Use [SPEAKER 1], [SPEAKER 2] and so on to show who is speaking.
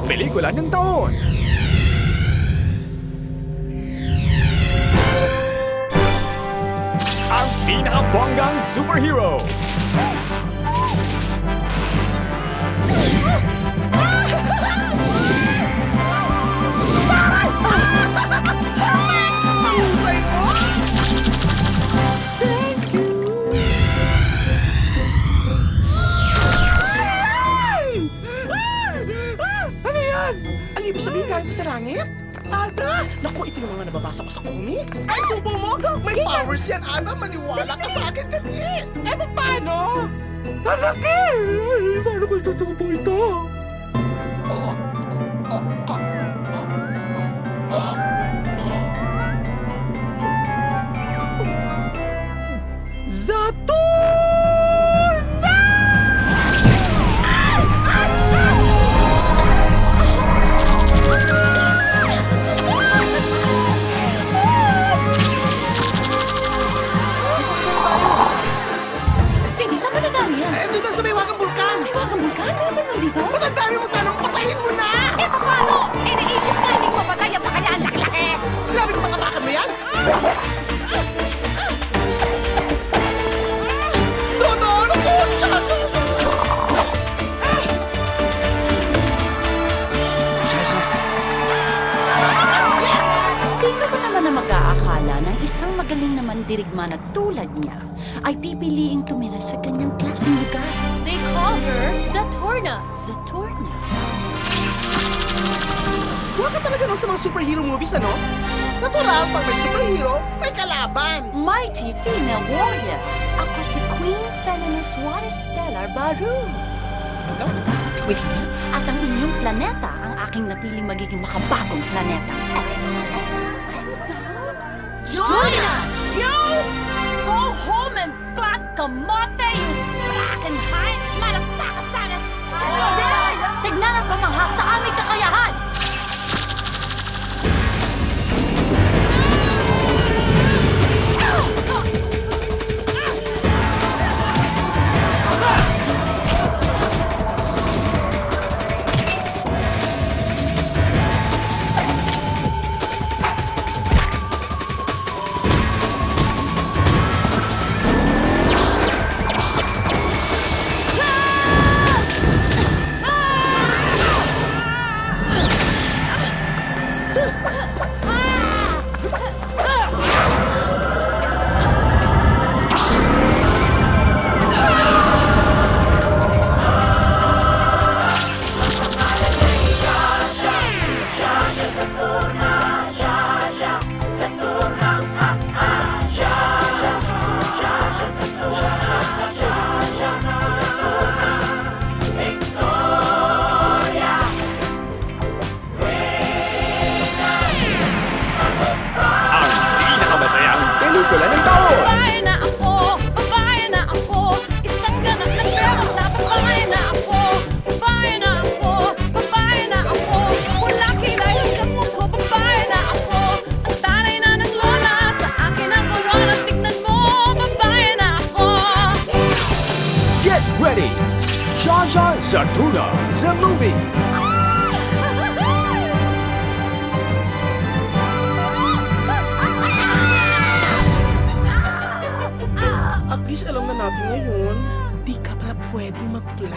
[SPEAKER 1] Pelikula ng taon. Ang pinakabonggang superhero.
[SPEAKER 2] Ang husay mo!
[SPEAKER 1] Ano yan?
[SPEAKER 2] Ang ibig sabihin galing sa langit? Ada! Naku, ito yung mga nababasa ko sa comics. Ay, subo mo! May powers yan, Ada! Maniwala ka sa akin dali! Eh, paano?
[SPEAKER 1] Anak eh! Paano ko isusubo ito?
[SPEAKER 3] Teddy, saan ba nangyari yan?
[SPEAKER 2] Eh, doon na sa may wagang bulkan!
[SPEAKER 3] May wagang bulkan? Ano naman nandito?
[SPEAKER 2] Ba't ang dami mo tanong? Patayin mo na!
[SPEAKER 3] Eh, paano? Eh, naiibis ka, hindi ko mapatay. Ang pakaya, ang laki-laki.
[SPEAKER 2] Sinabi ko patapakan mo yan? Dodo! Naku!
[SPEAKER 3] Sino ba naman na mag-aakala na isang magaling na mandirigma na tulad niya ay pipiliing tumira sa ganyang klaseng lugar?
[SPEAKER 4] They call her Zatorna.
[SPEAKER 3] Zatorna.
[SPEAKER 2] Huwag ka talaga sa mga superhero movies, ano? Natural, pag may superhero, may kalaban.
[SPEAKER 3] Mighty female warrior. Ako si Queen Felina Suarez Stellar Baru.
[SPEAKER 2] Wait a minute.
[SPEAKER 3] At ang inyong planeta ang aking napiling magiging makabagong planeta.
[SPEAKER 4] Join us! Yo! Go home and plant kamote, you Sprackenheim! Malapakasanas!
[SPEAKER 3] Tignan at pamangha sa aming kakayahan!
[SPEAKER 1] Ang pinakamasayang pelikula ng taon.
[SPEAKER 4] Babae na ako! Babae na ako! Isang ganap na meron na babae na ako! Babae na ako! Babae na ako! Wala kilay ang mo ko! Babae na ako! Ang tanay na ng lola sa akin ang corona. Tignan mo! Babae na ako!
[SPEAKER 1] Get ready! Jaja Zatorna, the movie.
[SPEAKER 2] At least alam na natin ngayon, di ka pala pwedeng mag-fly.